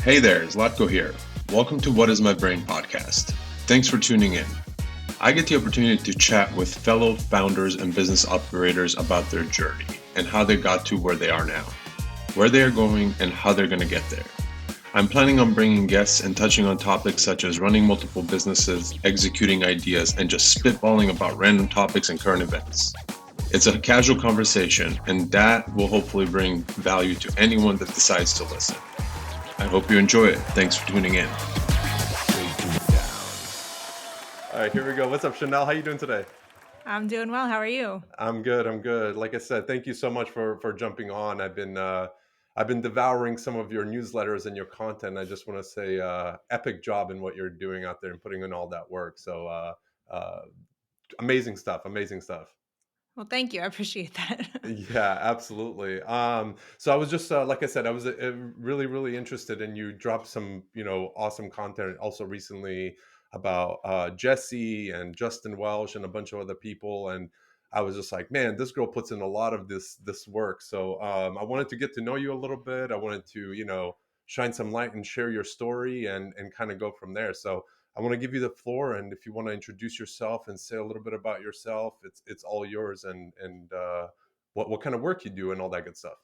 Hey there, Zlatko here. Welcome to What is My Brain podcast. Thanks for tuning in. I get the opportunity to chat with fellow founders and business operators about their journey and how they got to where they are now, where they are going, and how they're going to get there. I'm planning on bringing guests and touching on topics such as running multiple businesses, executing ideas, and just spitballing about random topics and current events. It's a casual conversation, and that will hopefully bring value to anyone that decides to listen. I hope you enjoy it. Thanks for tuning in. All right, here we go. What's up, Chenell? How you doing today? I'm doing well. How are you? I'm good. I'm good. Like I said, thank you so much for jumping on. I've been devouring some of your newsletters and your content. I just want to say epic job in what you're doing out there and putting in all that work. So uh, amazing stuff. Amazing stuff. Well, thank you. I appreciate that. Yeah, absolutely. So I was just like I said, I was really, really interested, and you dropped some, awesome content also recently about Jesse and Justin Welsh and a bunch of other people, and I was just like, man, this girl puts in a lot of this work. So I wanted to get to know you a little bit. I wanted to, shine some light and share your story and kind of go from there. So I want to give you the floor, and if you want to introduce yourself and say a little bit about yourself, it's all yours, and what kind of work you do and all that good stuff.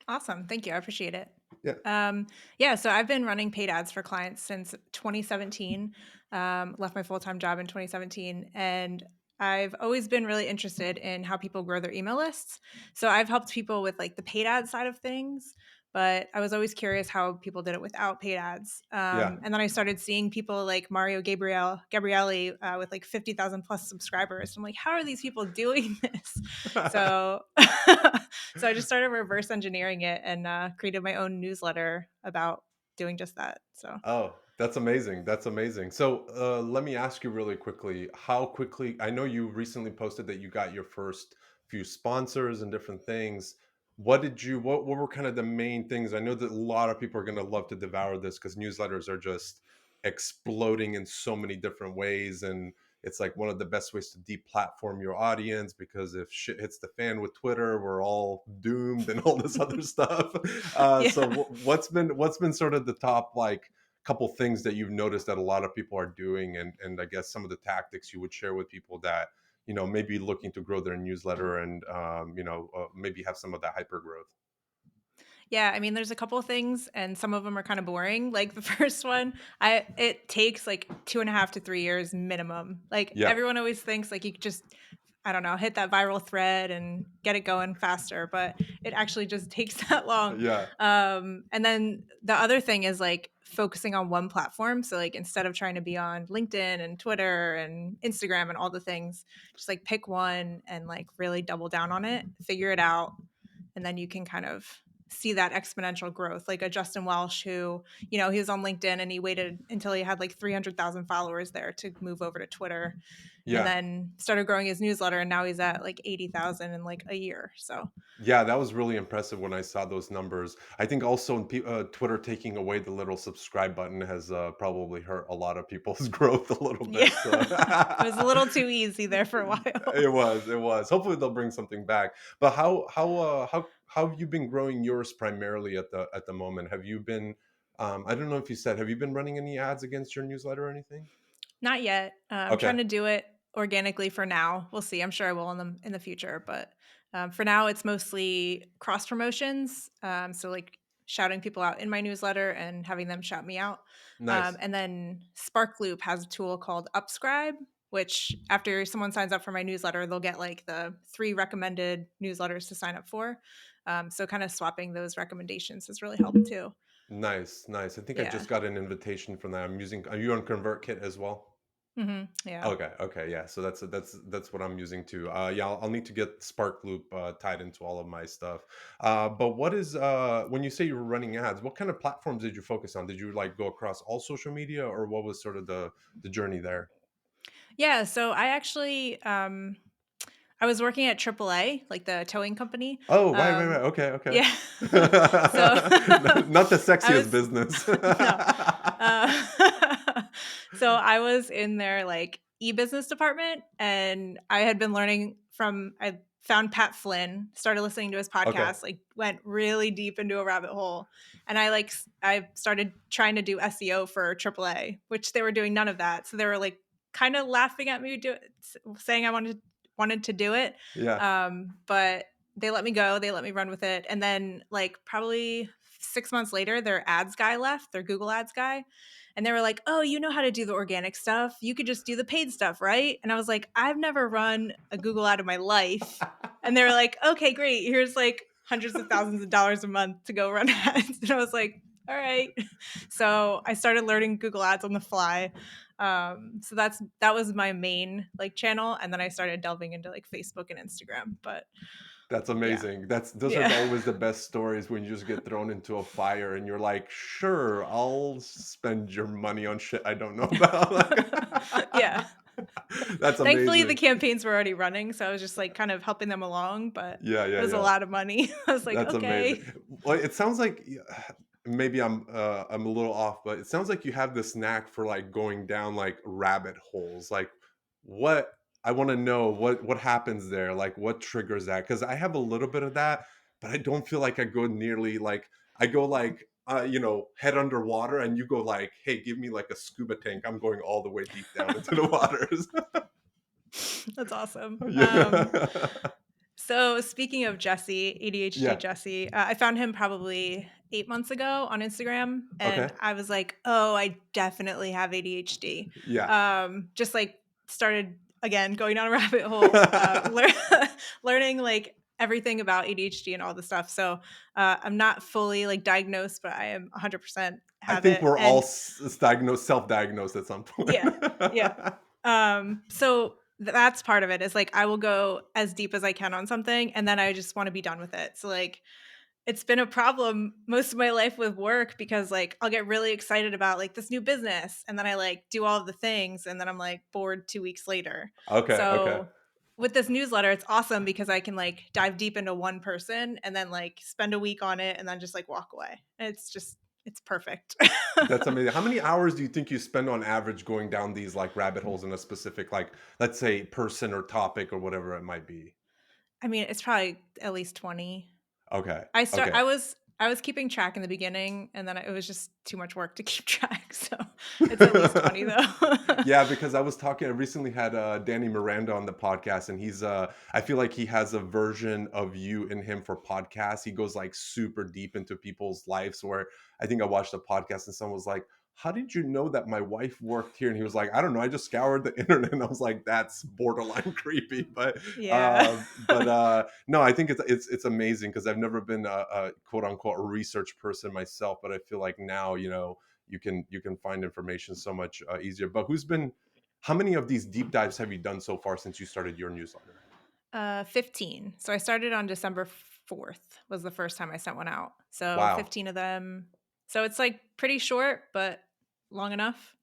Awesome. Thank you. I appreciate it. Yeah, Yeah, so I've been running paid ads for clients since 2017. Left my full time job in 2017, and I've always been really interested in how people grow their email lists. So I've helped people with like the paid ad side of things, but I was always curious how people did it without paid ads. yeah, And then I started seeing people like Mario Gabrielli with like 50,000 plus subscribers. I'm like, how are these people doing this? So so I just started reverse engineering it and created my own newsletter about doing just that. So Oh, that's amazing. That's amazing. So, let me ask you really quickly, how quickly, I know you recently posted that you got your first few sponsors and different things. What were kind of the main things? I know that a lot of people are going to love to devour this because newsletters are just exploding in so many different ways. And it's like one of the best ways to deplatform your audience, because if shit hits the fan with Twitter, we're all doomed and all this other stuff. yeah. What's been sort of the top, like, couple things that you've noticed that a lot of people are doing, and I guess some of the tactics you would share with people that maybe looking to grow their newsletter and maybe have some of that hyper growth. Yeah, I mean, there's a couple of things, and some of them are kind of boring. Like the first one, it takes like 2.5 to 3 years minimum. Like Yeah, everyone always thinks like you could just, I don't know, hit that viral thread and get it going faster, but it actually just takes that long. yeah, And then the other thing is like focusing on one platform. So like instead of trying to be on LinkedIn and Twitter and Instagram and all the things, just like pick one and like really double down on it, figure it out, and then you can kind of see that exponential growth. Like a Justin Welsh who, he was on LinkedIn and he waited until he had like 300,000 followers there to move over to Twitter, and yeah. then started growing his newsletter, and now he's at like 80,000 in like a year. So Yeah, that was really impressive when I saw those numbers. I think also Twitter taking away the little subscribe button has probably hurt a lot of people's growth a little yeah, bit. So it was a little too easy there for a while. it was. Hopefully they'll bring something back. But how have you been growing yours primarily at the moment? Have you been I don't know if you said, have you been running any ads against your newsletter or anything? Not yet. I'm Okay, trying to do it organically for now. We'll see. I'm sure I will in the future, but for now, it's mostly cross promotions. So like shouting people out in my newsletter and having them shout me out. nice. And then Sparkloop has a tool called Upscribe, which after someone signs up for my newsletter, they'll get like the 3 recommended newsletters to sign up for. So kind of swapping those recommendations has really helped too. Nice, nice. I think I Yeah. just got an invitation from that. Are you on ConvertKit as well? Yeah. Okay, okay, yeah. So that's what I'm using too. Yeah, I'll need to get Spark Loop tied into all of my stuff. But what is when you say you were running ads, what kind of platforms did you focus on? Did you like go across all social media, or what was sort of the journey there? Yeah, so I actually I was working at AAA, like the towing company. Oh, right. Okay, okay. Yeah. So Not the I sexiest was business. no. Uh, so I was in their like e-business department, and I had been learning from found Pat Flynn, started listening to his Okay. podcast, like went really deep into a rabbit hole. And I started trying to do SEO for AAA, which they were doing none of that. So they were like kind of laughing at me saying I wanted to do it. Yeah. But they let me go. They let me run with it. And then like probably 6 months later, their ads guy left, their Google ads guy. And they were like, "Oh, you know how to do the organic stuff. You could just do the paid stuff, right?" And I was like, "I've never run a Google ad in my life." And they were like, "Okay, great. Here's like hundreds of thousands of dollars a month to go run ads." And I was like, "All right." So I started learning Google ads on the fly. So that was my main like channel. And then I started delving into like Facebook and Instagram. But That's yeah. amazing. Those are Yeah. always the best stories when you just get thrown into a fire and you're like, "Sure, I'll spend your money on shit I don't know about." Yeah. That's Thankfully, the amazing. campaigns were already running, so I was just like kind of helping them along, but Yeah, it yeah, was a yeah. lot of money. I was like, That's amazing. okay. Well, it sounds like maybe I'm a little off, but it sounds like you have this knack for like going down like rabbit holes. Like what I want to know what happens there, like what triggers that? Because I have a little bit of that, but I don't feel like I go nearly like I go like head underwater, and you go like, hey, give me like a scuba tank. I'm going all the way deep down into the waters. That's awesome. Yeah. So speaking of Jesse, ADHD Yeah. Jesse, I found him probably 8 months ago on Instagram, and Okay. I was like, "Oh, I definitely have ADHD." Yeah. Just like started again going down a rabbit hole, learning like everything about ADHD and all the stuff. So I'm not fully like diagnosed, but I am 100% I have think it. we're all And diagnosed, self-diagnosed at some point. yeah, yeah. So that's part of it is like I will go as deep as I can on something and then I just want to be done with it. So like it's been a problem most of my life with work because like I'll get really excited about like this new business and then I like do all of the things and then I'm like bored 2 weeks later. Okay, okay. So with this newsletter, it's awesome because I can like dive deep into one person and then like spend a week on it and then just like walk away. And it's perfect. That's amazing. How many hours do you think you spend on average going down these like rabbit holes in a specific like let's say person or topic or whatever it might be? I mean, it's probably at least 20. Okay. I start Okay. I was keeping track in the beginning and then it was just too much work to keep track. So it's at least 20 though. Yeah, because I recently had Danny Miranda on the podcast, and I feel like he has a version of you in him for podcasts. He goes like super deep into people's lives. Where I think I watched a podcast and someone was like, "How did you know that my wife worked here?" And he was like, "I don't know, I just scoured the internet." And I was like, "That's borderline creepy." Yeah. No, I think it's amazing because I've never been a quote unquote a research person myself, but I feel like now you can find information so much easier. But how many of these deep dives have you done so far since you started your newsletter? 15. So I started on December 4th was the first time I sent one out. So Wow. 15 of them. So it's like pretty short, but long enough.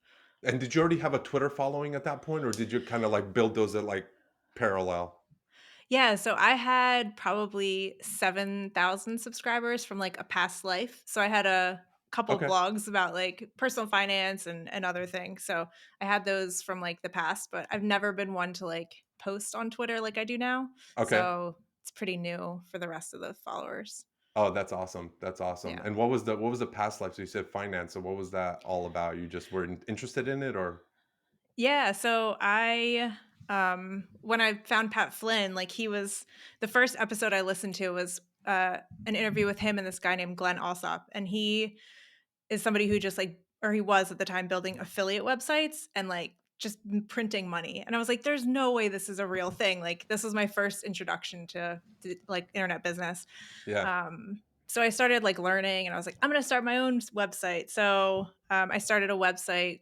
And did you already have a Twitter following at that point, or did you kind of like build those at like parallel? Yeah, so I had probably 7,000 subscribers from like a past life. So I had a couple Okay. blogs about like personal finance and other things. So I had those from like the past, but I've never been one to like post on Twitter like I do now. Okay. So it's pretty new for the rest of the followers. Oh, that's awesome. That's awesome. Yeah. And what was the past life? So you said finance. So what was that all about? You just were interested in it, or Yeah, so I when I found Pat Flynn, like he was the first episode I listened to was an interview with him and this guy named Glenn Alsop, and he is somebody who just like or he was at the time building affiliate websites and like just printing money. And I was like there's no way this is a real thing. Like this was my first introduction to like internet business. yeah? So I started like learning and I was like I'm going to start my own website. So I started a website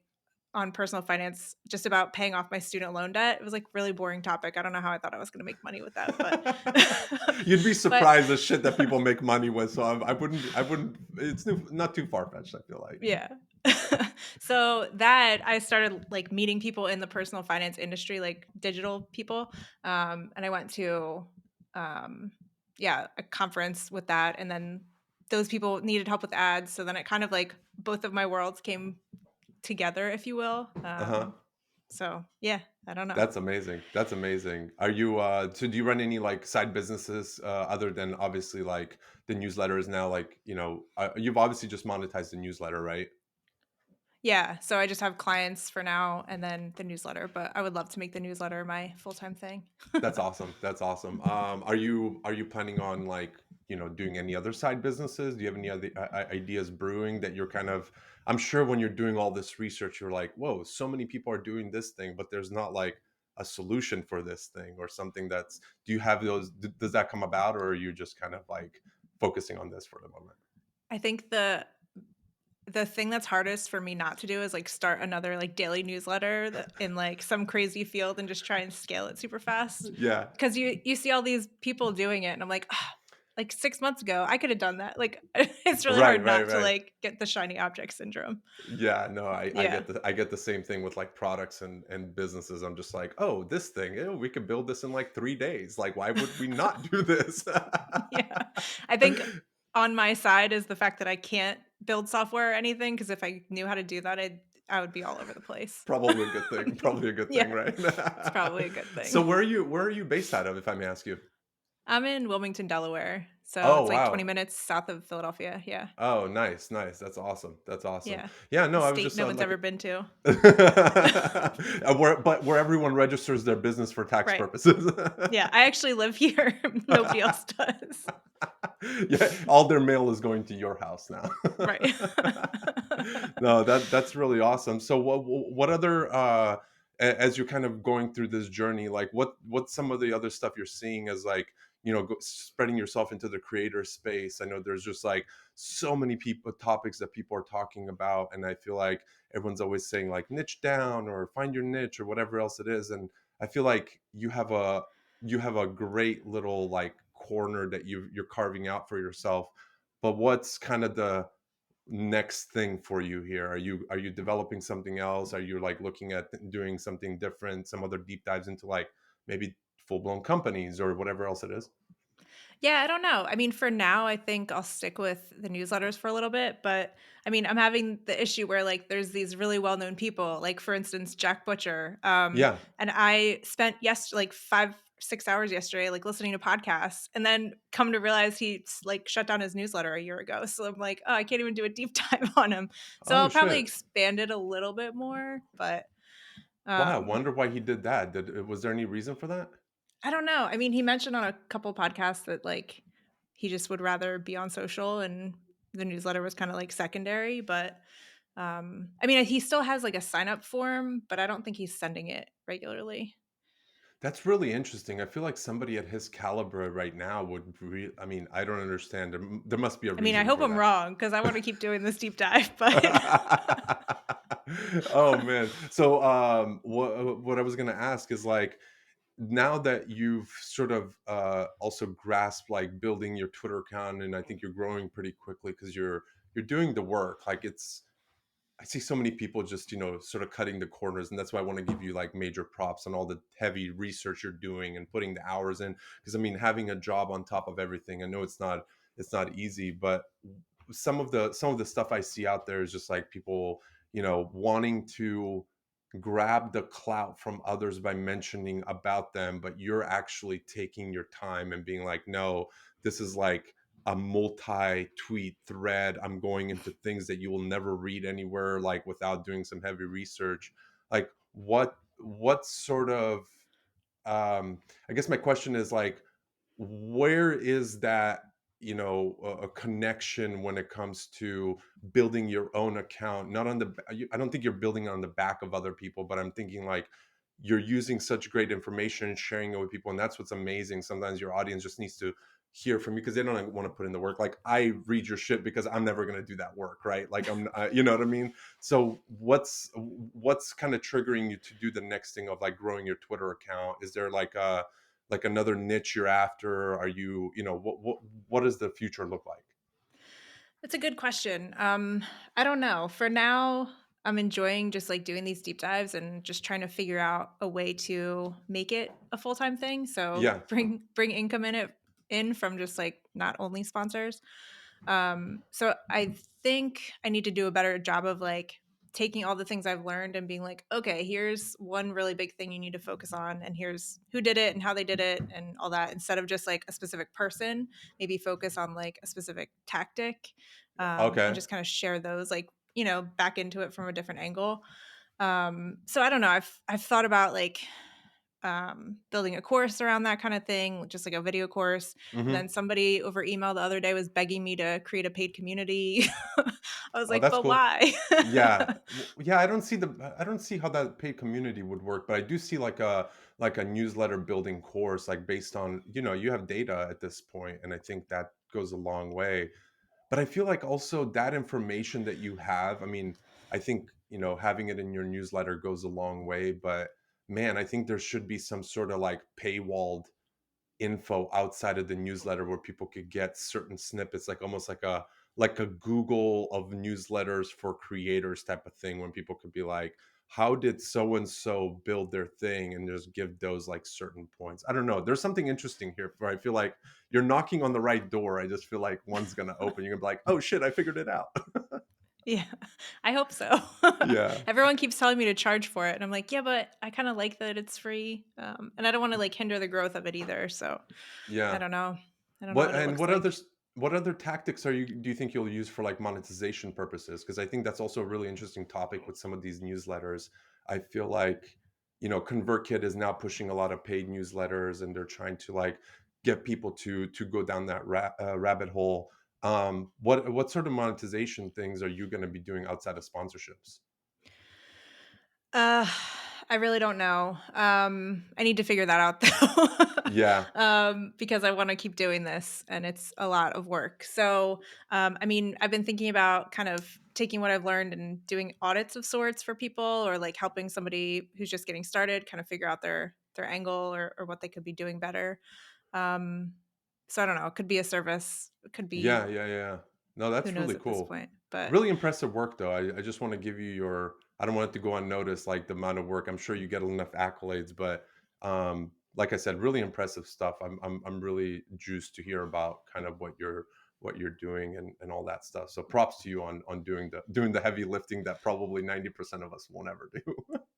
on personal finance just about paying off my student loan debt. It was like really boring topic. I don't know how I thought I was going to make money with that, but You'd be but surprised the shit that people make money with. So I wouldn't. It's not too far fetched. I feel like. yeah. So that I started like meeting people in the personal finance industry, like digital people. And I went to, um, yeah, a conference with that. And then those people needed help with ads. So then it kind of like both of my worlds came together, if you will. Uh huh. So yeah. I don't know. That's amazing. That's amazing. Are you so do you run any like side businesses other than obviously like the newsletter is now like, you've obviously just monetized the newsletter, right? Yeah, so I just have clients for now and then the newsletter, but I would love to make the newsletter my full-time thing. That's awesome. That's awesome. Are you planning on like, doing any other side businesses? Do you have any other ideas brewing that you're kind of I'm sure when you're doing all this research you're like, "Whoa, so many people are doing this thing, but there's not like a solution for this thing or something that's do you have those does that come about or are you just kind of like focusing on this for the moment?" I think the thing that's hardest for me not to do is like start another like daily newsletter that in like some crazy field and just try and scale it super fast. Yeah. Because you see all these people doing it and I'm like, "Ah, like 6 months ago, I could have done that." Like it's really Right, hard right, not to right. like get the shiny object syndrome. Yeah, no, Yeah. I get the same thing with like products and businesses. I'm just like, oh, this thing, we could build this in like 3 days. Like, why would we not do this? Yeah. I think on my side is the fact that I can't build software or anything because if I knew how to do that, I would be all over the place. Probably a good thing. Probably a good thing, Yeah, right? it's probably a good So thing. where are you based out of, if I may ask you? I'm in Wilmington, Delaware, so Oh, it's like 20 wow. minutes south of Philadelphia. Yeah. Oh, nice, nice. That's awesome. That's awesome. Yeah. Yeah, The no, I was state just no one's like ever been to. where everyone registers their business for tax Right. purposes. Yeah, I actually live here. Nobody else does. Yeah, all their mail is going to your house now. Right. No, that's really awesome. So what other as you're kind of going through this journey, like what's some of the other stuff you're seeing as like, spreading yourself into the creator space? I know there's just like so many people topics that people are talking about and I feel like everyone's always saying like niche down or find your niche or whatever else it is and I feel like you have a great little like corner that you're carving out for yourself. But what's kind of the next thing for you here? Are you developing something else? Are you like looking at doing something different, some other deep dives into like maybe full blown companies or whatever else it is? Yeah, I don't know. I mean, for now, I think I'll stick with the newsletters for a little bit, but I mean, I'm having the issue where like there's these really well-known people, like for instance, Jack Butcher. Yeah. And I spent like 5, 6 hours yesterday, like listening to podcasts, and then come to realize like shut down his newsletter a year ago. So I'm like, oh, I can't even do a deep dive on him. So Oh I'll probably shit. expand it a little bit more, but Wow. I um wonder why he did that. Was there any reason for that? I don't know. I mean, he mentioned on a couple podcasts that like he just would rather be on social and the newsletter was kind of like secondary, but I mean, he still has like a sign up form, but I don't think he's sending it regularly. That's really interesting. I feel like somebody at his caliber right now would I mean, I don't understand. There must be a I mean, I reason hope for I'm that. wrong because I want to keep doing this deep dive, but Oh man. So what I was going to ask is like now that you've sort of also grasped like building your Twitter account and I think you're growing pretty quickly because you're doing the work. Like it's I see so many people just, sort of cutting the corners. And that's why I want to give you like major props on all the heavy research you're doing and putting the hours in. Because I mean, having a job on top of everything, I know it's not easy, but some of the stuff I see out there is just like people, wanting to grab the clout from others by mentioning about them, but you're actually taking your time and being like, no, this is like a multi-tweet thread. I'm going into things that you will never read anywhere, like without doing some heavy research. Like what sort of I guess my question is like where is that a connection when it comes to building your own account not on I don't think you're building on the back of other people but I'm thinking like you're using such great information and sharing it with people and that's what's amazing sometimes your audience just needs to hear from you because they don't want to put in the work like I read your shit because I'm never going to do that work right like you know what I mean so what's kind of triggering you to do the next thing of like growing your Twitter account is there like another niche you're after? Are you, what does the future look like? it's a good question. I don't know. For now, I'm enjoying just like doing these deep dives and just trying to figure out a way to make it a full-time thing. So Yeah. bring income in from just like not only sponsors. So I think I need to do a better job of like taking all the things I've learned and being like, okay, here's one really big thing you need to focus on, and here's who did it and how they did it and all that, instead of just like a specific person, maybe focus on like a specific tactic, and Okay. just kind of share those, like, back into it from a different angle. So I don't know. I've thought about like building a course around that kind of thing, just like a video course. And Hmm. then somebody over email the other day was begging me to create a paid community. I was Oh, like, that's but cool. why? Yeah. Yeah, I don't see how that paid community would work, but I do see like a newsletter building course, like based on, you have data at this point, and I think that goes a long way. But I feel like also that information that you have, I mean, I think, having it in your newsletter goes a long way, but man, I think there should be some sort of like paywalled info outside of the newsletter where people could get certain snippets, like almost like a Google of newsletters for creators type of thing, when people could be like, how did so and so build their thing, and just give those like certain points. I don't know, there's something interesting here where I feel like you're knocking on the right door. I just feel like one's gonna open, you're gonna be like, oh shit, I figured it out. Yeah, I hope so. Yeah. Everyone keeps telling me to charge for it, and I'm like, yeah, but I kind of like that it's free, and I don't want to like hinder the growth of it either. So I Yeah. don't know. I don't know What what it and looks like. what other tactics do you think you'll use for like monetization purposes? Because I think that's also a really interesting topic with some of these newsletters. I feel like, ConvertKit is now pushing a lot of paid newsletters, and they're trying to like get people to go down that rabbit hole. What sort of monetization things are you going to be doing outside of sponsorships? Uh, I really don't know. I need to figure that out though. Yeah. Because I want to keep doing this and it's a lot of work. So, I mean, I've been thinking about kind of taking what I've learned and doing audits of sorts for people, or like helping somebody who's just getting started kind of figure out their angle, or what they could be doing better. Um, so I don't know. It could be a service. It could Yeah, be, yeah, yeah. No, who that's knows really at this cool. point. But Really impressive work, though. I just want to give you I don't want it to go unnoticed, like the amount of work. I'm sure you get enough accolades, but like I said, really impressive stuff. I'm really juiced to hear about kind of what you're doing, and all that stuff. So props to you on doing the heavy lifting that probably 90% of us won't ever do.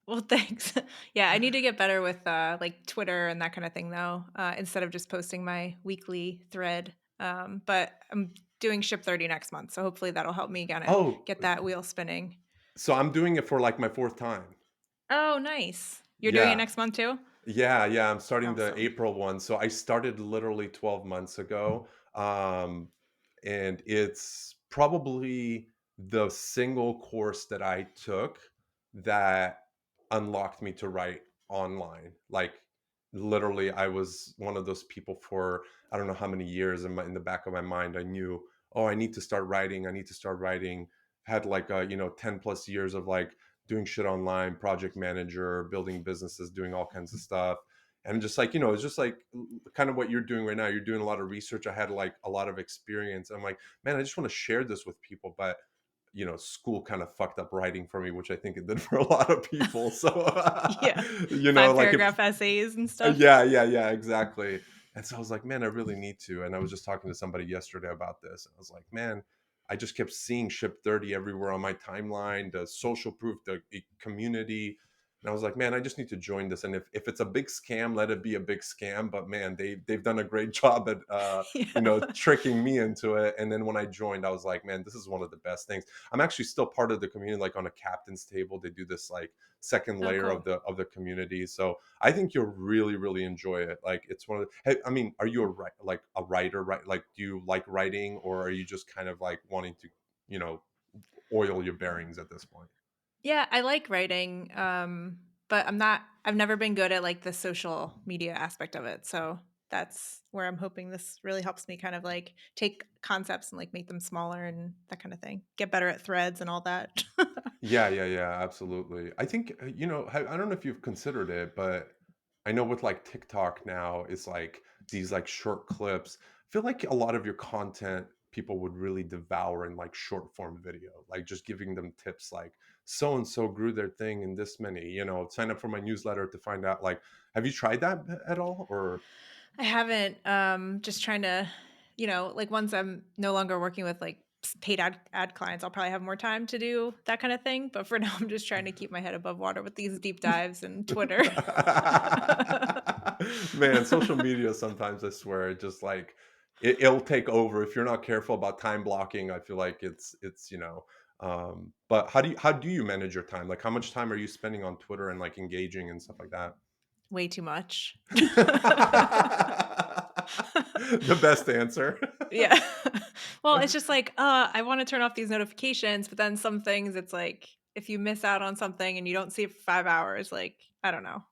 well, thanks. Yeah, I need to get better with like Twitter and that kind of thing though, instead of just posting my weekly thread. But I'm doing Ship 30 next month, so hopefully that'll help me kind of Oh, get that wheel spinning. so I'm doing it for like my fourth time. Oh, nice. You're doing it Yeah. next month too? Yeah, yeah, I'm starting the Awesome. April one. So I started literally 12 months ago. And it's probably the single course that I took that unlocked me to write online. Like literally I was one of those people for I don't know how many years in the back of my mind I knew, oh, I need to start writing. I need to start writing. Had like 10 plus years of like doing shit online, project manager, building businesses, doing all kinds of stuff. And just like, it's just like kind of what you're doing right now. You're doing a lot of research. I had like a lot of experience. I'm like, man, I just want to share this with people. But, school kind of fucked up writing for me, which I think it did for a lot of people. So, Yeah. Five like paragraph essays and stuff. yeah, yeah, yeah, exactly. And so I was like, man, I really need to. And I was just talking to somebody yesterday about this. I was like, man, I just kept seeing Ship 30 everywhere on my timeline, the social proof, the community. And I was like, man, I just need to join this. And if it's a big scam, let it be a big scam. But man, they've done a great job at Yeah. tricking me into it. And then when I joined, I was like, man, this is one of the best things. I'm actually still part of the community, like on a captain's table. They do this like second Oh, layer cool. of the community. So I think you'll really, really enjoy it. Like it's one of the, hey, I mean, are you like a writer, right? Like, do you like writing, or are you just kind of like wanting to, you know, oil your bearings at this point? Yeah, I like writing, but I've never been good at like the social media aspect of it. So that's where I'm hoping this really helps me kind of like take concepts and like make them smaller and that kind of thing. Get better at threads and all that. Yeah, yeah, yeah, absolutely. I think, I don't know if you've considered it, but I know with like TikTok now, it's like these like short clips. I feel like a lot of your content people would really devour in like short form video, like just giving them tips like so and so grew their thing in this many, sign up for my newsletter to find out. Like, have you tried that at all? Or I haven't, just trying to, like once I'm no longer working with like paid ad clients, I'll probably have more time to do that kind of thing. But for now, I'm just trying to keep my head above water with these deep dives and Twitter. Man, social media sometimes, I swear, it just like it'll take over if you're not careful about time blocking. I feel like it's but how do you manage your time? Like how much time are you spending on Twitter and like engaging and stuff like that? Way too much. The best answer. Yeah. Well, it's just like, I want to turn off these notifications, but then some things it's like if you miss out on something and you don't see it for 5 hours, like, I don't know.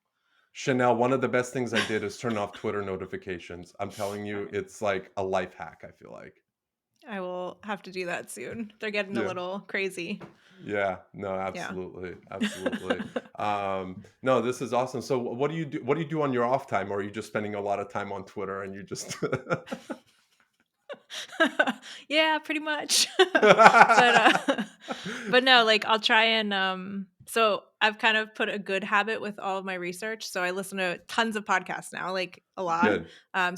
Chanel, one of the best things I did is turn off Twitter notifications. I'm telling All you, right. it's like a life hack, I feel like. I will have to do that soon. They're getting a Yeah. little crazy. Yeah, no, Yeah. absolutely. Absolutely. No, this is awesome. So what do you do? What do you do on your off time? Or are you just spending a lot of time on Twitter and you just Yeah, pretty much. But no, like I'll try and so I've kind of put a good habit with all of my research. So I listen to tons of podcasts now, like a lot. good?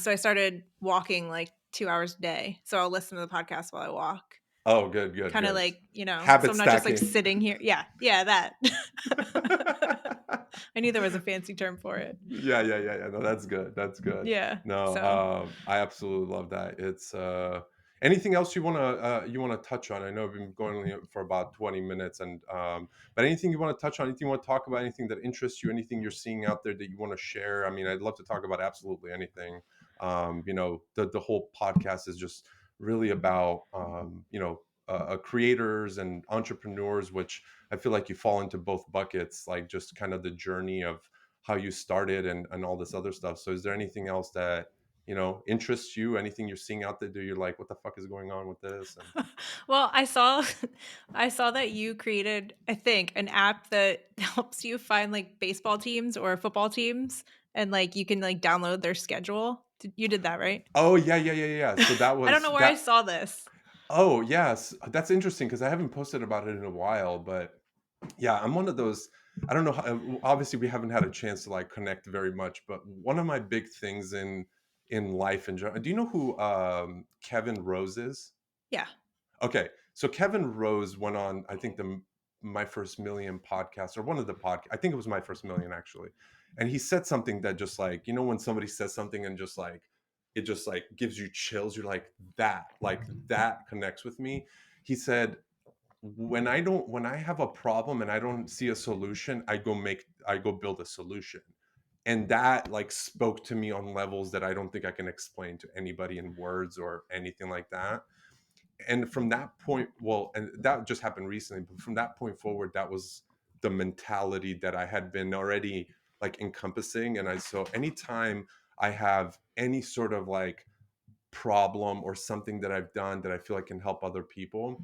So I started walking like 2 hours a day. So I'll listen to the podcast while I walk. Oh, good, good, Kind of good. like, so Habit I'm not just like stacking. sitting here. Yeah, yeah, that. I knew there was a fancy term for it. Yeah. No, that's good. That's good. Yeah. No, So I absolutely love that. It's anything else you wanna touch on? I know we've been going for about 20 minutes, and but anything you want to touch on? Anything you want to talk about? Anything that interests you? Anything you're seeing out there that you want to share? I mean, I'd love to talk about absolutely anything. The whole podcast is just really about creators and entrepreneurs, which I feel like you fall into both buckets, like just kind of the journey of how you started and all this other stuff. So is there anything else that, interests you? Anything you're seeing out there that you're like, what the fuck is going on with this? And well, I saw I saw that you created, I think, an app that helps you find like baseball teams or football teams and like you can like download their schedule. You did that, right? oh yeah. So that I don't was know where I that. saw this. Oh yes, that's interesting because I haven't posted about it in a while, but yeah, I'm one of those. I don't know how, obviously we haven't had a chance to like connect very much, but one of my big things in life in general. Do you know who Kevin Rose is? Yeah. Okay, so Kevin Rose went on, I think the My First Million podcast, or one of the podcast. I think it was My First Million actually, and he said something that just like, when somebody says something and just like it just like gives you chills. You're like that connects with me. He said, when I have a problem and I don't see a solution, I go build a solution. And that like spoke to me on levels that I don't think I can explain to anybody in words or anything like that. And from that point, well, and that just happened recently, but from that point forward, that was the mentality that I had been already like encompassing. And so anytime I have any sort of like problem or something that I've done that I feel like can help other people,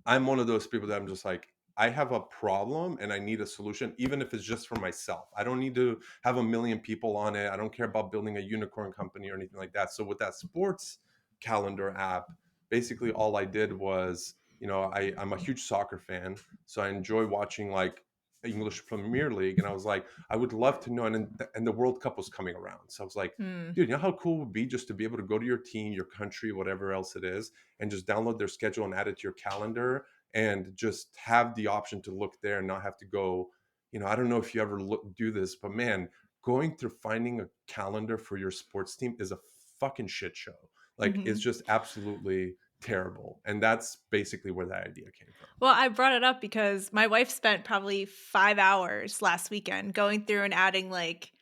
I'm one of those people that I'm just like, I have a problem and I need a solution, even if it's just for myself. I don't need to have a million people on it. I don't care about building a unicorn company or anything like that. So with that sports calendar app, basically all I did was, I'm a huge soccer fan. So I enjoy watching like English Premier League. And I was like, I would love to know. And the World Cup was coming around. So I was like, Hmm. dude, you know how cool it would be just to be able to go to your team, your country, whatever else it is, and just download their schedule and add it to your calendar and just have the option to look there and not have to go. I don't know if you ever do this, but man, going through finding a calendar for your sports team is a fucking shit show. Like it's Hmm. just absolutely terrible. And that's basically where that idea came from. Well, I brought it up because my wife spent probably 5 hours last weekend going through and adding like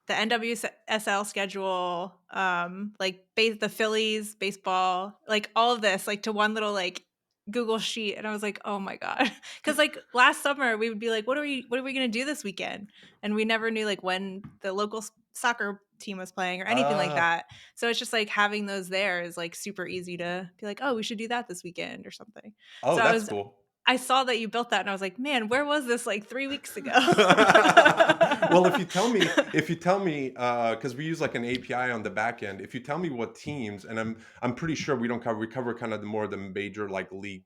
the NWSL schedule, like the Phillies baseball, like all of this, like to one little like Google sheet, and I was like, oh my god, because like last summer we would be like, what are we gonna do this weekend, and we never knew like when the local soccer team was playing or anything like uh that. So it's just like having those there is like super easy to be like, oh, we should do that this weekend or something. oh, So that's cool. I saw that you built that, and I was like, man, where was this like 3 weeks ago? Well, if you tell me, because we use like an API on the back end, if you tell me what teams, and I'm pretty sure we cover kind of the more the major like league,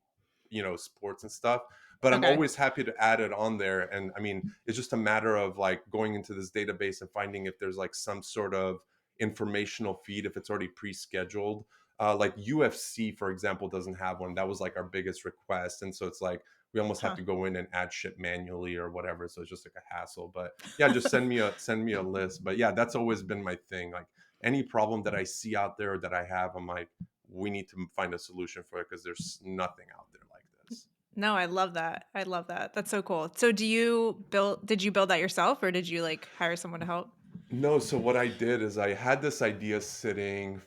sports and stuff. But I'm Okay. always happy to add it on there. And I mean, it's just a matter of like going into this database and finding if there's like some sort of informational feed if it's already pre-scheduled. like UFC, for example, doesn't have one. That was like our biggest request, and so it's like we almost have Huh. to go in and add shit manually or whatever. So it's just like a hassle. But yeah, just send me a list. But yeah, that's always been my thing. Like any problem that I see out there that I have, I'm like, we need to find a solution for it because there's nothing out there like this. No, I love that. I love that. That's so cool. So did you build that yourself or did you like hire someone to help? No, so what I did is I had this idea sitting,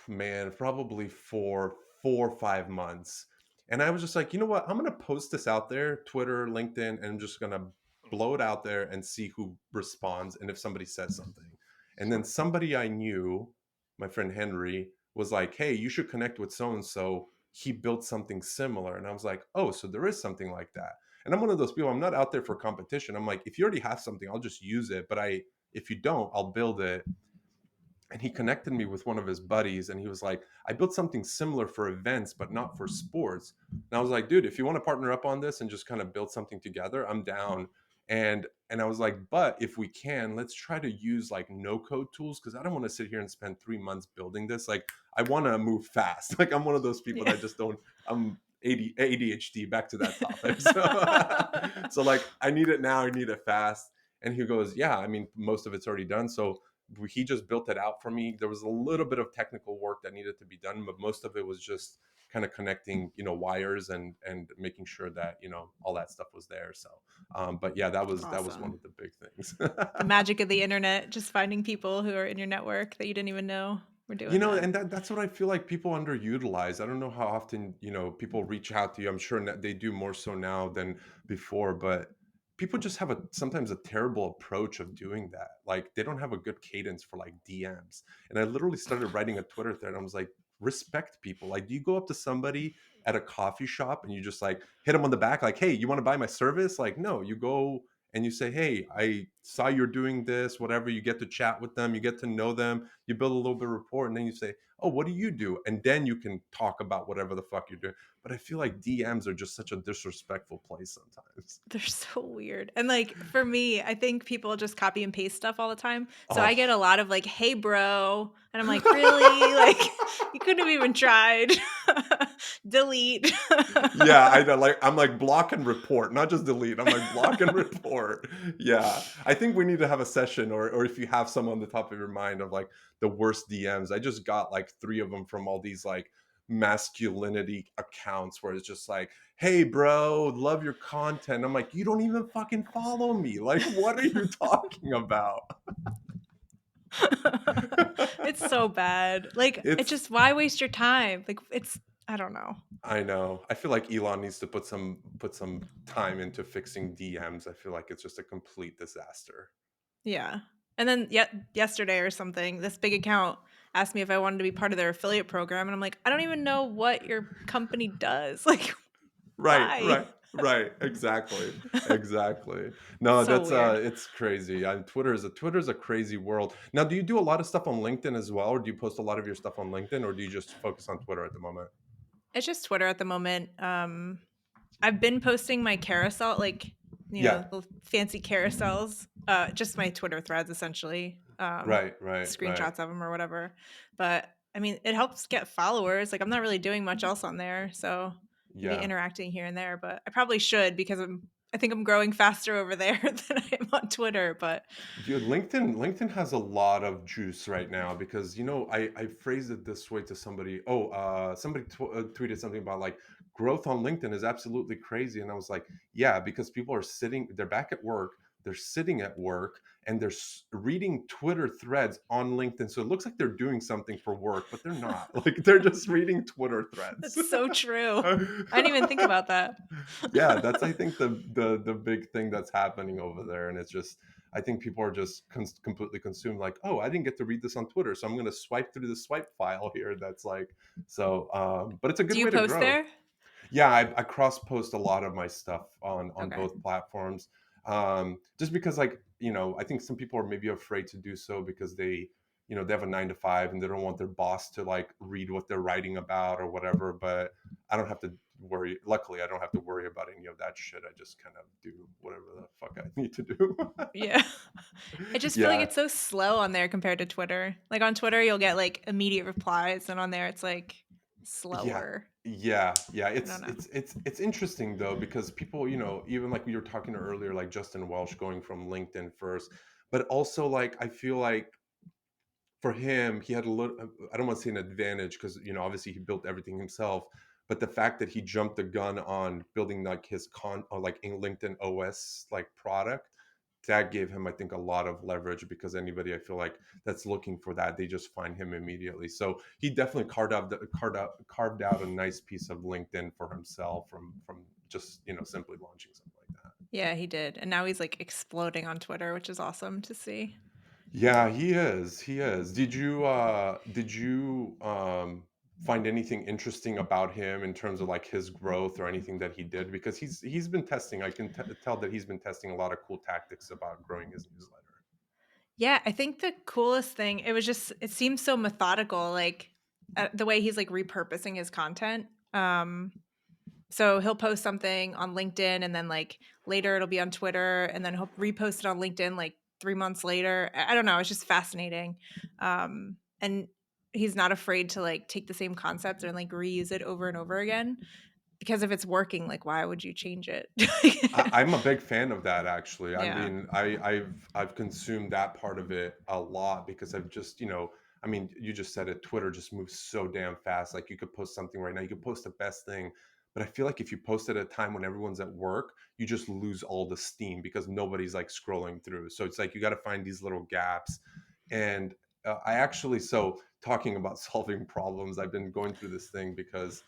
man, probably for 4 or 5 months. And I was just like, you know what? I'm gonna post this out there, Twitter, LinkedIn, and I'm just gonna blow it out there and see who responds and if somebody says something. And then somebody I knew, my friend Henry, was like, hey, you should connect with so and so. He built something similar. And I was like, oh, so there is something like that. And I'm one of those people, I'm not out there for competition. I'm like, if you already have something, I'll just use it. But if you don't, I'll build it. And he connected me with one of his buddies, and he was like, I built something similar for events but not for sports. And I was like, dude, if you want to partner up on this and just kind of build something together, I'm down. And I was like, but if we can, let's try to use like no code tools, because I don't want to sit here and spend 3 months building this. Like, I want to move fast. Like, I'm one of those people Yeah. that just don't, I'm ADHD, back to that topic. So like, I need it now, I need it fast. And he goes, yeah, I mean, most of it's already done. So he just built it out for me. There was a little bit of technical work that needed to be done, but most of it was just kind of connecting, wires and making sure that all that stuff was there. So, but yeah, that was one Awesome. of the big things. The magic of the internet, just finding people who are in your network that you didn't even know were doing that. And that's what I feel like people underutilize. I don't know how often, people reach out to you. I'm sure they do more so now than before, but people just have sometimes a terrible approach of doing that. Like they don't have a good cadence for like DMs. And I literally started writing a Twitter thread. I was like, respect people. Like, do you go up to somebody at a coffee shop and you just like hit them on the back, like, hey, you want to buy my service? Like, no, you go and you say, hey, I saw you're doing this, whatever. You get to chat with them, you get to know them, you build a little bit of rapport, and then you say, oh, what do you do? And then you can talk about whatever the fuck you're doing. But I feel like DMs are just such a disrespectful place sometimes. They're so weird. And like for me, I think people just copy and paste stuff all the time. So I get Oh. a lot of like, "Hey bro." And I'm like, "Really? Like you couldn't have even tried." Delete. Yeah, I know. Like, I'm like block and report, not just delete. I'm like block and report. Yeah, I think we need to have a session, or if you have some on the top of your mind of like the worst DMs. I just got like 3 of them from all these like masculinity accounts where it's just like, "Hey, bro, love your content." I'm like, you don't even fucking follow me. Like, what are you talking about? It's so bad. Like it It's just why waste your time? Like it's I don't know. I know. I feel like Elon needs to put some time into fixing DMs. I feel like it's just a complete disaster. Yeah. And then yet yesterday or something, this big account asked me if I wanted to be part of their affiliate program and I'm like, I don't even know what your company does. Like Right, why? right, right. Exactly, exactly. No, So that's weird. it's crazy. Twitter's a crazy world. Now, do you do a lot of stuff on LinkedIn as well, or do you post a lot of your stuff on LinkedIn, or do you just focus on Twitter at the moment? It's just Twitter at the moment. I've been posting my carousel, like, Yeah, the fancy carousels, just my Twitter threads essentially, right, right, right. screenshots of them or whatever. But I mean, it helps get followers. Like, I'm not really doing much else on there, so maybe Yeah. interacting here and there. But I probably should because I think I'm growing faster over there than I am on Twitter. But Dude, LinkedIn has a lot of juice right now because I phrased it this way to somebody. Oh, somebody tweeted something about like growth on LinkedIn is absolutely crazy, and I was like, yeah, because people are they're back at work, they're sitting at work, and they're reading Twitter threads on LinkedIn. So it looks like they're doing something for work, but they're not. Like they're just reading Twitter threads. that's so true. I didn't even think about that. Yeah, that's I think the big thing that's happening over there, and it's just I think people are just completely consumed. Like, oh, I didn't get to read this on Twitter, so I'm going to swipe through the swipe file here. That's like so, but it's a Do good you way to post grow. there? Yeah, I cross post a lot of my stuff on Okay. both platforms, just because I think some people are maybe afraid to do so because they have a 9 to 5 and they don't want their boss to like read what they're writing about or whatever. But I don't have to worry. Luckily, I don't have to worry about any of that shit. I just kind of do whatever the fuck I need to do. Yeah. I just feel like Yeah, it's so slow on there compared to Twitter. Like on Twitter, you'll get like immediate replies, and on there, it's like yeah, slower. yeah. I don't know. It's interesting though, because people, even like we were talking earlier, like Justin Welsh going from LinkedIn first, but also like I feel like for him, he had a little, I don't want to say an advantage because, obviously he built everything himself, but the fact that he jumped the gun on building like his or like in LinkedIn OS like product, that gave him, I think, a lot of leverage, because anybody I feel like that's looking for that, they just find him immediately. So he definitely carved out a nice piece of LinkedIn for himself from just, simply launching something like that. Yeah, he did. And now he's like exploding on Twitter, which is awesome to see. Yeah, he is. He is. Did you find anything interesting about him in terms of like his growth or anything that he did? Because he's been testing. I can tell that he's been testing a lot of cool tactics about growing his newsletter. Yeah, I think the coolest thing, it seems so methodical, like the way he's like repurposing his content. So he'll post something on LinkedIn and then like later it'll be on Twitter and then he'll repost it on LinkedIn like 3 months later. I don't know. It's just fascinating. And he's not afraid to like take the same concept and like reuse it over and over again because if it's working, like why would you change it? I'm a big fan of that, actually. I Yeah. mean, I've consumed that part of it a lot, because I've just, I mean, you just said it, Twitter just moves so damn fast. Like you could post something right now, you could post the best thing, but I feel like if you post it at a time when everyone's at work, you just lose all the steam because nobody's like scrolling through. So it's like you got to find these little gaps. And I actually, so talking about solving problems, I've been going through this thing because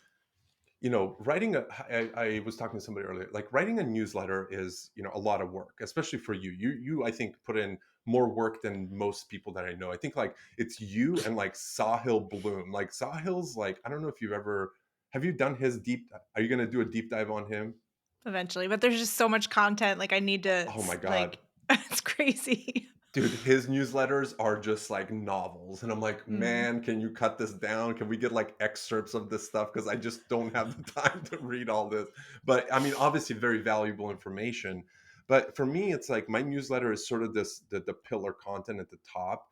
writing I was talking to somebody earlier, like writing a newsletter is, a lot of work, especially for you. I think put in more work than most people that I know. I think like it's you and like Sahil Bloom. Like Sahil's like, I don't know if you've ever, have you done his are you going to do a deep dive on him? Eventually, but there's just so much content like I need to Oh my God. like it's crazy. Dude, his newsletters are just like novels. And I'm like, Mm. man, can you cut this down? Can we get like excerpts of this stuff? Because I just don't have the time to read all this. But I mean, obviously, very valuable information. But for me, it's like my newsletter is sort of the pillar content at the top.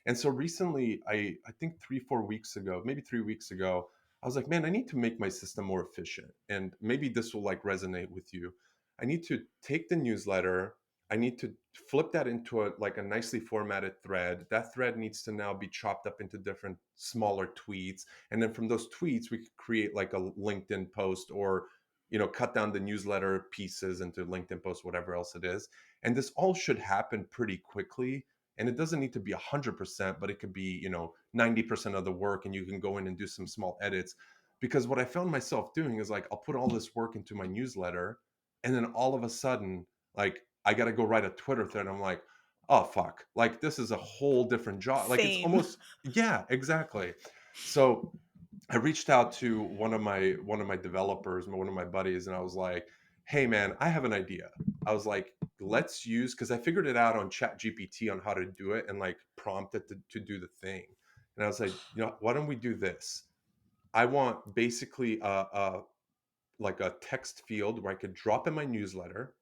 And so recently, I think 3 4 weeks ago, maybe 3 weeks ago, I was like, man, I need to make my system more efficient. And maybe this will like resonate with you. I need to take the newsletter, I need to flip that into a nicely formatted thread. That thread needs to now be chopped up into different smaller tweets. And then from those tweets, we could create like a LinkedIn post, or, cut down the newsletter pieces into LinkedIn posts, whatever else it is. And this all should happen pretty quickly. And it doesn't need to be 100%, but it could be, 90% of the work, and you can go in and do some small edits. Because what I found myself doing is like, I'll put all this work into my newsletter, and then all of a sudden, like, I got to go write a Twitter thread. I'm like, oh fuck, like this is a whole different job. Like it's Same. almost, yeah, exactly. So I reached out to one of my developers, one of my buddies, and I was like, hey man, I have an idea. I was like, let's use, because I figured it out on Chat GPT on how to do it and like prompt it to do the thing. And I was like, why don't we do this? I want basically a like a text field where I could drop in my newsletter,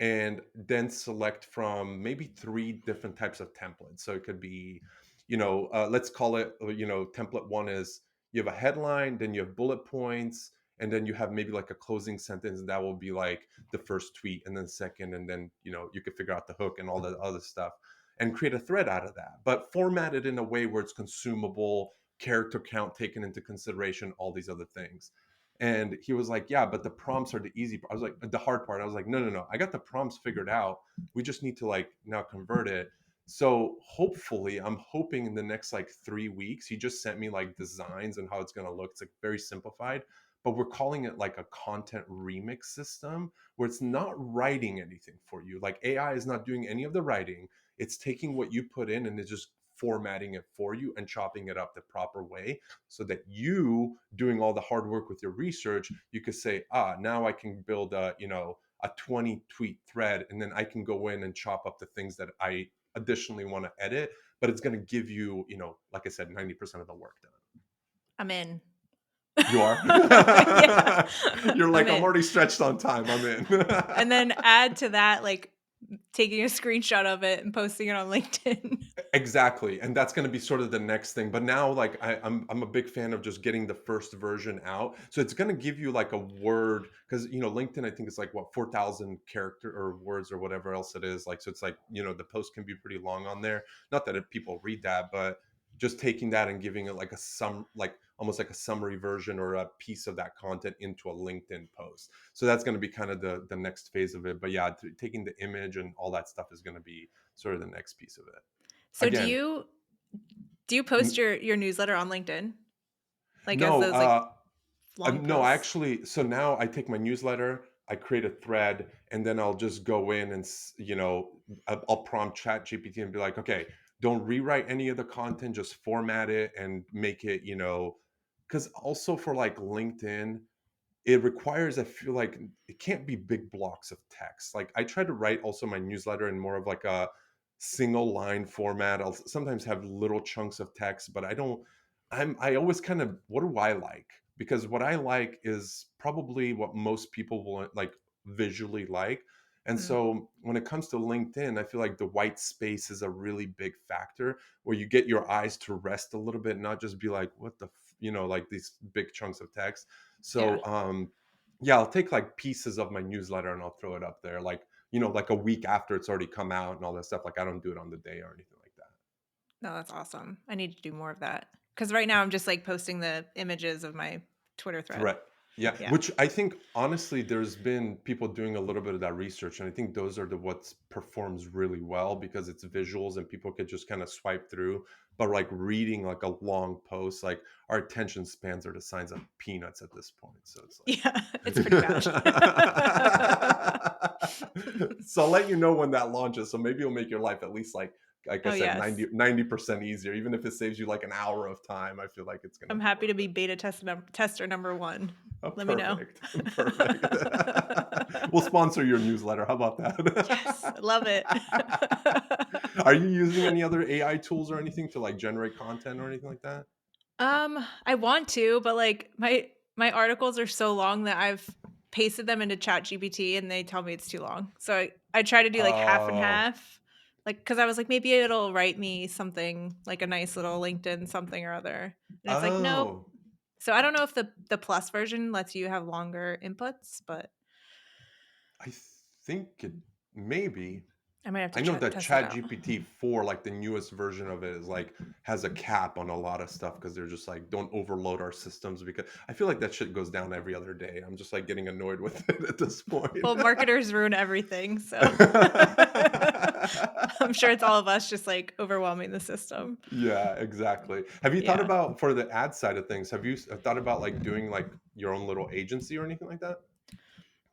and then select from maybe three different types of templates. So it could be, let's call it, template one is you have a headline, then you have bullet points, and then you have maybe like a closing sentence. And that will be like the first tweet, and then second, and then, you could figure out the hook and all that other stuff and create a thread out of that, but format it in a way where it's consumable, character count taken into consideration, all these other things. And he was like, yeah, but the prompts are the easy part. I was like, the hard part. I was like, no, no, no. I got the prompts figured out. We just need to like now convert it. So hopefully, I'm hoping in the next like 3 weeks, he just sent me like designs and how it's going to look. It's like very simplified, but we're calling it like a content remix system, where it's not writing anything for you. Like AI is not doing any of the writing. It's taking what you put in and it's just formatting it for you and chopping it up the proper way, so that you, doing all the hard work with your research, you could say, now I can build a 20 tweet thread, and then I can go in and chop up the things that I additionally want to edit, but it's going to give you, like I said, 90% of the work done. I'm in. You are? Yeah. You're I'm like, I'm in. already stretched on time. I'm in. And then add to that, like, taking a screenshot of it and posting it on LinkedIn. Exactly, and that's gonna be sort of the next thing, but now, like, I'm a big fan of just getting the first version out, so it's gonna give you, like, a word because LinkedIn, I think, is like, what, 4,000 character or words or whatever else it is, like, so it's like, the post can be pretty long on there. Not that people read that, but just taking that and giving it, like, like, almost like a summary version or a piece of that content into a LinkedIn post. So that's gonna be kind of the next phase of it, but yeah, taking the image and all that stuff is gonna be sort of the next piece of it. So do Again, you post your newsletter on LinkedIn? Like, as no, those, like, long no, I posts? actually, so now I take my newsletter, I create a thread, and then I'll just go in and, I'll prompt Chat GPT and be like, okay, don't rewrite any of the content, just format it and make it, because also for like LinkedIn, it requires, I feel like it can't be big blocks of text. Like I try to write also my newsletter in more of like a single line format. I'll sometimes have little chunks of text, but I always kind of, what do I like? Because what I like is probably what most people will like visually like. And Mm, so when it comes to LinkedIn, I feel like the white space is a really big factor where you get your eyes to rest a little bit, not just be like, what the, like these big chunks of text. yeah. So yeah, I'll take like pieces of my newsletter and I'll throw it up there, like, like a week after it's already come out and all that stuff. Like I don't do it on the day or anything like that. No, that's awesome. I need to do more of that. Because right now I'm just, like, posting the images of my Twitter thread. Threat. Yeah, Yeah. which I think honestly there's been people doing a little bit of that research, and I think those are the what performs really well because it's visuals and people could just kind of swipe through. But like reading like a long post, like our attention spans are the signs of peanuts at this point. So it's Yeah, it's pretty bad. so I'll let you know when that launches. So maybe it'll make your life at least like I Oh, said, yes. 90% easier. Even if it saves you like an hour of time, I feel like it's gonna I'm be happy to worth be it. beta tester number 1. Oh, Let me know. perfect. Perfect. We'll sponsor your newsletter. How about Yes, I love it. that? Are you using any other AI tools or anything to like generate content or anything like that? I want to, but, like, my articles are so long that I've pasted them into ChatGPT and they tell me it's too long. So I try to do, like, half and Oh, half, like, because I was like, maybe it'll write me something, like a nice little LinkedIn something or other, and it's like, nope. oh, So I don't know if the plus version lets you have longer inputs, but I think it maybe. I might have to I know that test that Chat out. GPT 4, like the newest version of it, is like has a cap on a lot of stuff because they're just like, don't overload our systems because I feel like that shit goes down every other day. I'm just like getting annoyed with it at this point. Well, marketers ruin everything, so I'm sure it's all of us just, like, overwhelming the system. Yeah, exactly. Have you thought Yeah. about for the ad side of things? Have you thought about like doing like your own little agency or anything like that?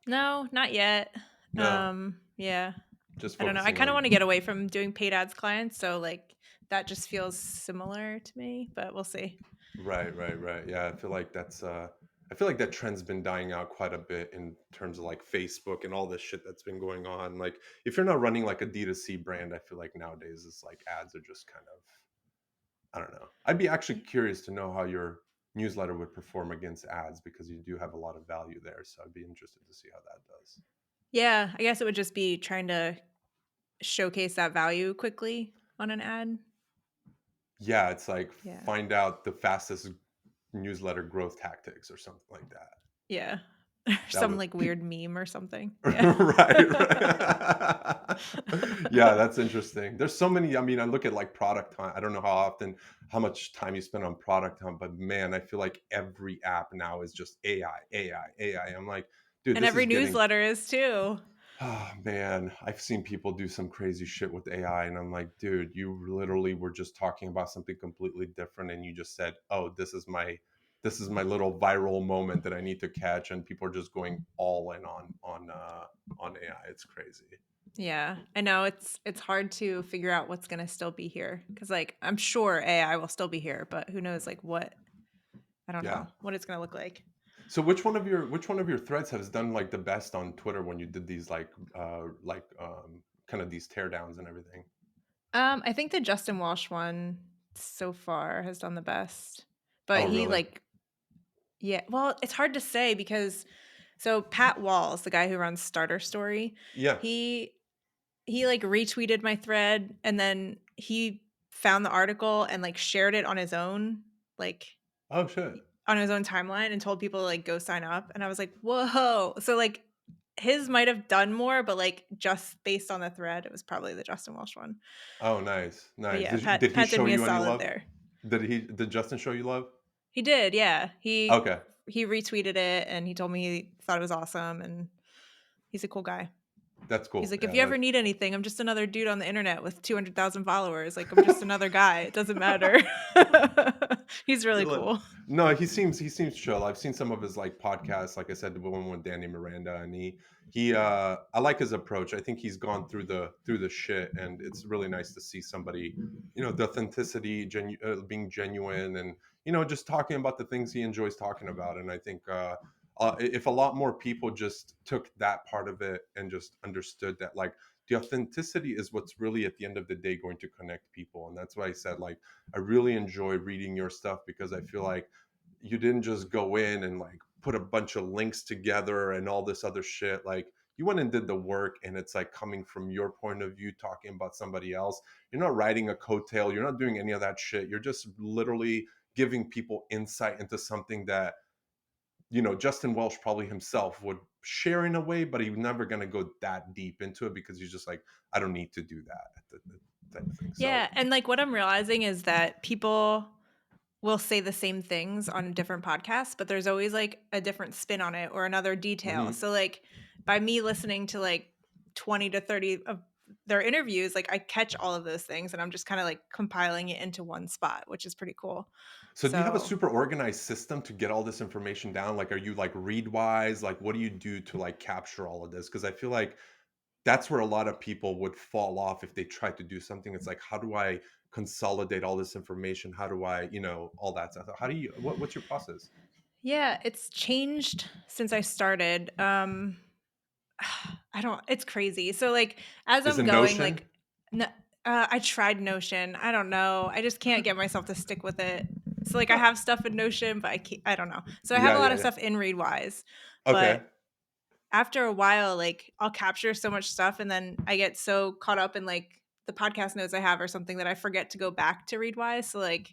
No, not yet. No, Yeah. just I don't know. I focusing kind of on want to get away from doing paid ads clients, so like that just feels similar to me, but we'll see. right, right, right. Yeah, I feel like that trend's been dying out quite a bit in terms of like Facebook and all this shit that's been going on. Like if you're not running like a D2C brand, I feel like nowadays it's like ads are just kind of, I don't know. I'd be actually curious to know how your newsletter would perform against ads because you do have a lot of value there. So I'd be interested to see how that does. Yeah, I guess it would just be trying to showcase that value quickly on an ad. Yeah, it's like Yeah. find out the fastest newsletter growth tactics or something like that. Yeah. Or That some would like weird meme or something. Yeah. right, right. Yeah, that's interesting. There's so many. I mean, I look at like product hunt. I don't know how much time you spend on product hunt, but man, I feel like every app now is just AI, AI, AI. I'm like, dude, And this every is getting. newsletter is too. Oh man, I've seen people do some crazy shit with AI, and I'm like, dude, you literally were just talking about something completely different, and you just said, "Oh, this is my little viral moment that I need to catch," and people are just going all in on AI. It's crazy. Yeah. I know it's hard to figure out what's going to still be here cuz like I'm sure AI will still be here, but who knows like what I don't Yeah. know what it's going to look like. So which one of your threads has done like the best on Twitter when you did these kind of these teardowns and everything? I think the Justin Walsh one so far has done the best. But Oh, he really? like Yeah. Well, it's hard to say because so Pat Walls, the guy who runs Starter Story, Yeah. he like retweeted my thread and then he found the article and like shared it on his own like Oh shit. on his own timeline and told people to like go sign up and I was like, "Whoa." So like his might have done more, but like just based on the thread, it was probably the Justin Walsh one. Oh, nice, But nice. yeah, Did he Pat did show me a you any solid love? there. Did Justin show you love? He did, yeah. Okay, He retweeted it and he told me he thought it was awesome and he's a cool guy. that's He's cool. like, if Yeah, you ever that need anything, I'm just another dude on the internet with 200,000 followers. Like, I'm just another guy. It doesn't matter. He's really Look, cool. no, he seems chill. I've seen some of his like podcasts, like I said, the one with Danny Miranda, and he I like his approach. I think he's gone through the shit, and it's really nice to see somebody, the authenticity, being genuine, and just talking about the things he enjoys talking about. And I think if a lot more people just took that part of it and just understood that, like, the authenticity is what's really at the end of the day going to connect people, and that's why I said, like, I really enjoy reading your stuff because I feel like you didn't just go in and like put a bunch of links together and all this other shit. Like, you went and did the work, and it's like coming from your point of view, talking about somebody else. You're not writing a coattail. You're not doing any of that shit. You're just literally giving people insight into something that Justin Welsh probably himself would share in a way, but he's never going to go that deep into it because he's just like, I don't need to do that, type of thing. So, Yeah. And like what I'm realizing is that people will say the same things on different podcasts, but there's always like a different spin on it or another detail. mhm. So, like, by me listening to like 20 to 30 of their interviews, like, I catch all of those things and I'm just kind of like compiling it into one spot, which is pretty cool. So do you have a So, super organized system to get all this information down? Like, are you like Readwise? Like, what do you do to like capture all of this? Because I feel like that's where a lot of people would fall off if they try to do something. It's like, how do I consolidate all this information? How do I, all that stuff? How do you, what's your process? yeah, it's changed since I started. I don't it's crazy. So like as Is I'm it going Notion? like no, I tried Notion. I don't know. I just can't get myself to stick with it. So like I have stuff in Notion, but I don't know. So I have Yeah, a lot yeah, of yeah. stuff in Readwise, Okay. but after a while like I'll capture so much stuff and then I get so caught up in like the podcast notes I have or something that I forget to go back to Readwise. So like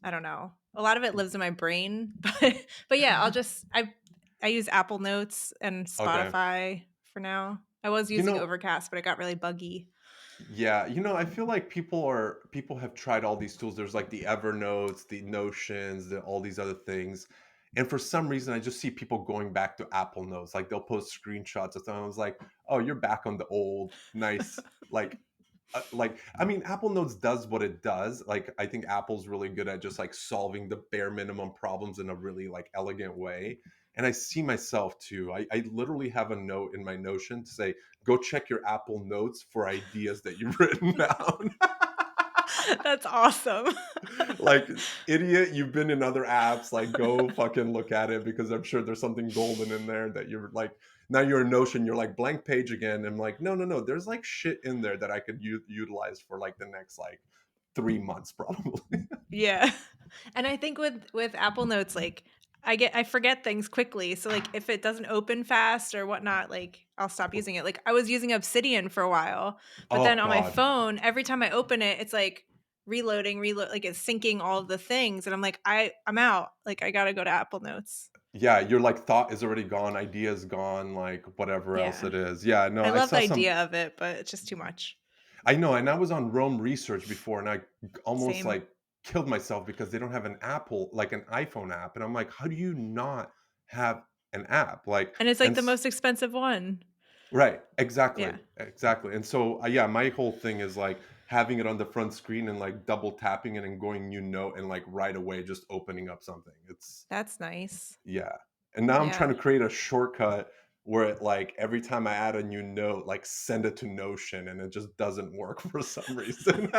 I don't know. A lot of it lives in my brain, but yeah, I use Apple Notes and Okay. Spotify for now. I was You using know, Overcast, but it got really buggy. Yeah, I feel like people have tried all these tools. There's like the Evernotes, the Notions, all these other things. And for some reason I just see people going back to Apple Notes. Like, they'll post screenshots of something. I was like, "Oh, you're back on the old nice, like, I mean, Apple Notes does what it does. Like, I think Apple's really good at just like solving the bare minimum problems in a really like elegant way. And I see myself too. I literally have a note in my Notion to say, go check your Apple Notes for ideas that you've written down. That's awesome. Like, idiot, you've been in other apps. Like, go fucking look at it, because I'm sure there's something golden in there that you're like, now you're in Notion, you're like, blank page again. I'm like, no, no, no. There's like shit in there that I could utilize for like the next like 3 months probably. Yeah. And I think with Apple Notes, like I forget things quickly. So like if it doesn't open fast or whatnot, like I'll stop using it. Like I was using Obsidian for a while, but then Oh on my God. phone, every time I open it, it's like reload, like it's syncing all of the things. And I'm like, I'm out. Like I gotta go to Apple Notes. Yeah, your like thought is already gone, ideas gone, like whatever else Yeah. it is. Yeah, no, I I love the saw some. idea of it, but it's just too much. I know, and I was on Rome Research before, and I almost Same. like killed myself because they don't have an Apple, like an iPhone app, and I'm like, how do you not have an app? Like, And it's like the most expensive one. right, exactly, Yeah. exactly. And so, yeah, my whole thing is like having it on the front screen and like double tapping it and going new note and like right away just opening up something. It's That's nice. Yeah. And now I'm trying Yeah. to create a shortcut where it like every time I add a new note, like send it to Notion, and it just doesn't work for some reason.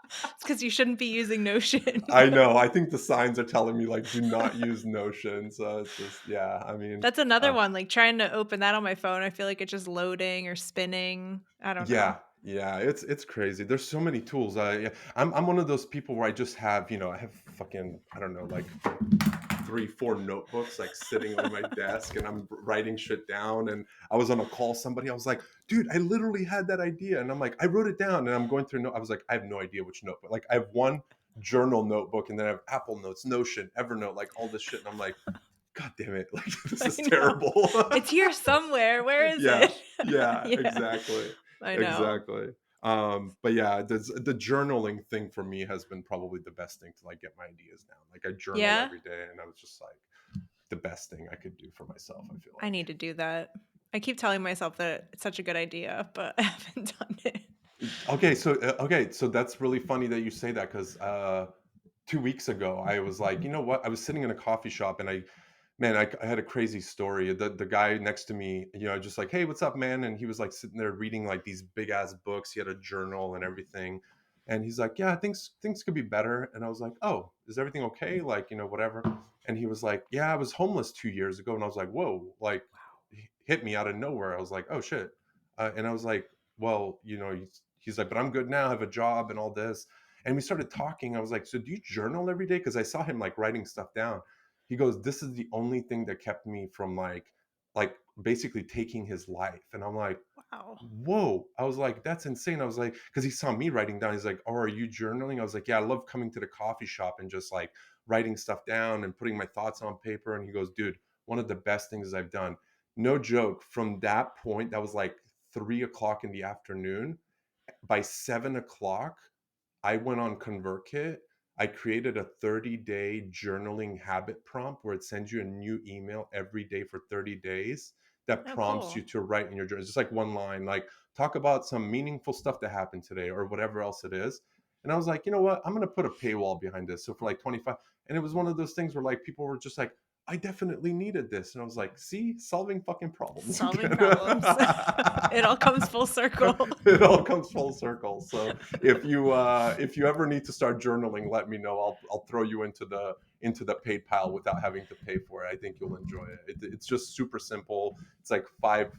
It's because you shouldn't be using Notion. I know. I think the signs are telling me like do not use Notion. So it's just, yeah, I mean, That's another one, like, trying to open that on my phone, I feel like it's just loading or spinning. I don't know. yeah. Yeah, it's crazy. There's so many tools. Yeah, I'm one of those people where I just have, I have fucking, I don't know, like 3, 4 notebooks like sitting on my desk, and I'm writing shit down. And I was on a call, somebody, I was like, dude, I literally had that idea. And I'm like, I wrote it down, and I'm going through, I was like, I have no idea which notebook. Like I have one journal notebook, and then I have Apple Notes, Notion, Evernote, like all this shit. And I'm like, God damn it. Like this I is know. terrible. It's here somewhere. Where is Yeah, it? yeah, Yeah, exactly. I know. Exactly. But yeah, the journaling thing for me has been probably the best thing to like get my ideas down. Like I journal Yeah, every day, and I was just like the best thing I could do for myself, I feel I like. need to do that. I keep telling myself that it's such a good idea, but I haven't done it. Okay, so that's really funny that you say that, because 2 weeks ago I was like, you know what? I was sitting in a coffee shop, and I had a crazy story. The guy next to me, just like, hey, what's up, man? And he was like sitting there reading like these big ass books. He had a journal and everything. And he's like, yeah, things could be better. And I was like, oh, is everything okay? Like, whatever. And he was like, yeah, I was homeless 2 years ago. And I was like, whoa, like hit me out of nowhere. I was like, oh shit. And I was like, well, he's like, but I'm good now. I have a job and all this. And we started talking. I was like, so do you journal every day? Because I saw him like writing stuff down. He goes, this is the only thing that kept me from like basically taking his life. And I'm like, Wow. whoa. I was like, that's insane. I was like, because he saw me writing down. He's like, oh, are you journaling? I was like, yeah, I love coming to the coffee shop and just like writing stuff down and putting my thoughts on paper. And he goes, dude, one of the best things I've done. No joke. From that point, that was like 3 o'clock in the afternoon. By 7 o'clock, I went on ConvertKit. I created a 30-day journaling habit prompt where it sends you a new email every day for 30 days that Oh, prompts you cool. to write in your journal. It's just like one line, like talk about some meaningful stuff that happened today or whatever else it is. And I was like, you know what? I'm going to put a paywall behind this. So for like 25, and it was one of those things where like people were just like, I definitely needed this. And I was like, see, solving fucking problems Solving again. problems. It all comes full circle. It all comes full circle. So if you ever need to start journaling, let me know. I'll throw you into the paid pile without having to pay for it. I think you'll enjoy it's just super simple. It's like five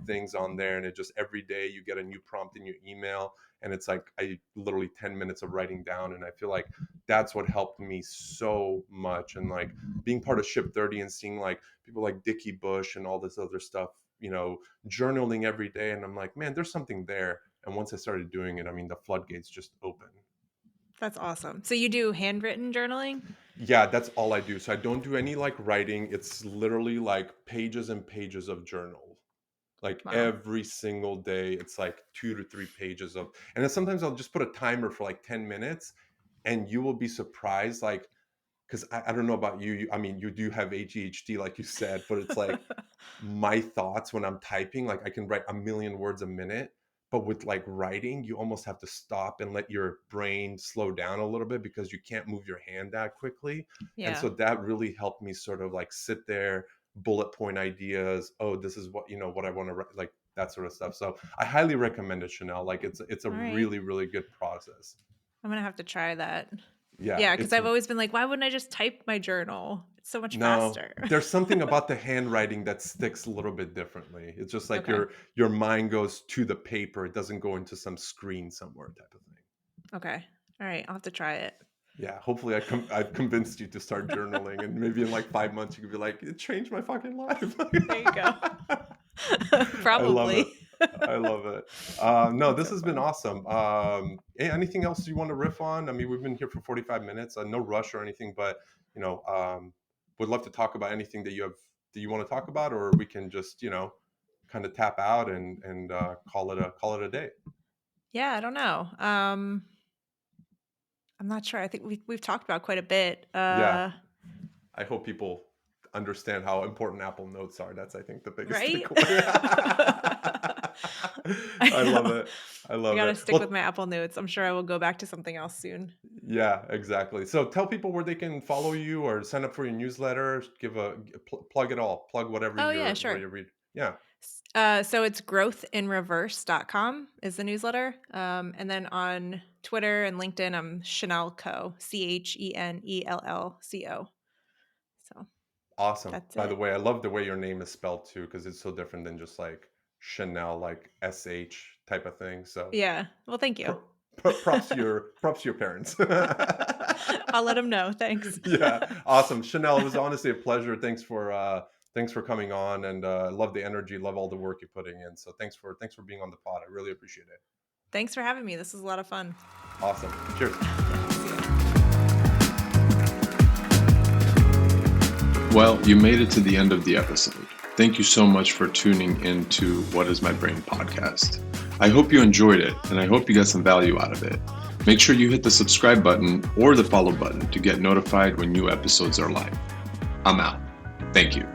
things on there, and it just every day you get a new prompt in your email, and it's like I literally 10 minutes of writing down. And I feel like that's what helped me so much. And like being part of Ship 30 and seeing like people like Dickie Bush and all this other stuff, journaling every day. And I'm like, man, there's something there. And once I started doing it, I mean, the floodgates just open. That's awesome. So you do handwritten journaling? Yeah, that's all I do. So I don't do any like writing. It's literally like pages and pages of journal. Like Wow. every single day, it's like 2 to 3 pages of, and then sometimes I'll just put a timer for like 10 minutes, and you will be surprised. Like, because I don't know about you, I mean, you do have ADHD, like you said, but it's like my thoughts when I'm typing, like I can write a million words a minute, but with like writing, you almost have to stop and let your brain slow down a little bit because you can't move your hand that quickly. And Yeah. so that really helped me sort of like sit there, bullet point ideas. Oh, this is what I want to write, like that sort of stuff. So I highly recommend it, Chanel. Like it's a All right. really, really good process. I'm gonna have to try that. Yeah, Yeah, because it's I've always been like, why wouldn't I just type my journal? It's so much no, faster. there's something about the handwriting that sticks a little bit differently. It's just like Okay. your mind goes to the paper. It doesn't go into some screen somewhere type of thing. Okay. All right. I'll have to try it. Yeah, hopefully I've convinced you to start journaling, and maybe in like 5 months you could be like, it changed my fucking life. There you go. I love it. Probably. I love it. No, That's this so has been fun. awesome. Anything else you want to riff on? I mean, we've been here for 45 minutes. No rush or anything, but would love to talk about anything that you want to talk about, or we can just kind of tap out and call it a day. Yeah, I don't know. I'm not sure. I think we've talked about quite a bit. Yeah, I hope people understand how important Apple Notes are. That's, I think, the biggest Right? takeaway. I I love know. it. I I love gotta it. stick with Well, my Apple Notes. I'm sure I will go back to something else soon. yeah, exactly. So tell people where they can follow you or sign up for your newsletter. Plug it all. Plug whatever Oh yeah, where sure. you read. Yeah, So it's growthinreverse.com is the newsletter. And then on Twitter and LinkedIn, I'm Chenell Co. Chenellco. So awesome. that's By the it. way, I love the way your name is spelled too, because it's so different than just like Chenell, like SH type of thing. So Yeah. Well, thank you. props to your parents. I'll let them know. Thanks. Yeah, awesome. Chenell, it was honestly a pleasure. Thanks for coming on, and love the energy, love all the work you're putting in. So thanks for being on the pod. I really appreciate it. Thanks for having me. This was a lot of fun. Awesome. Cheers. Well, you made it to the end of the episode. Thank you so much for tuning into What is My Brain podcast. I hope you enjoyed it, and I hope you got some value out of it. Make sure you hit the subscribe button or the follow button to get notified when new episodes are live. I'm out. Thank you.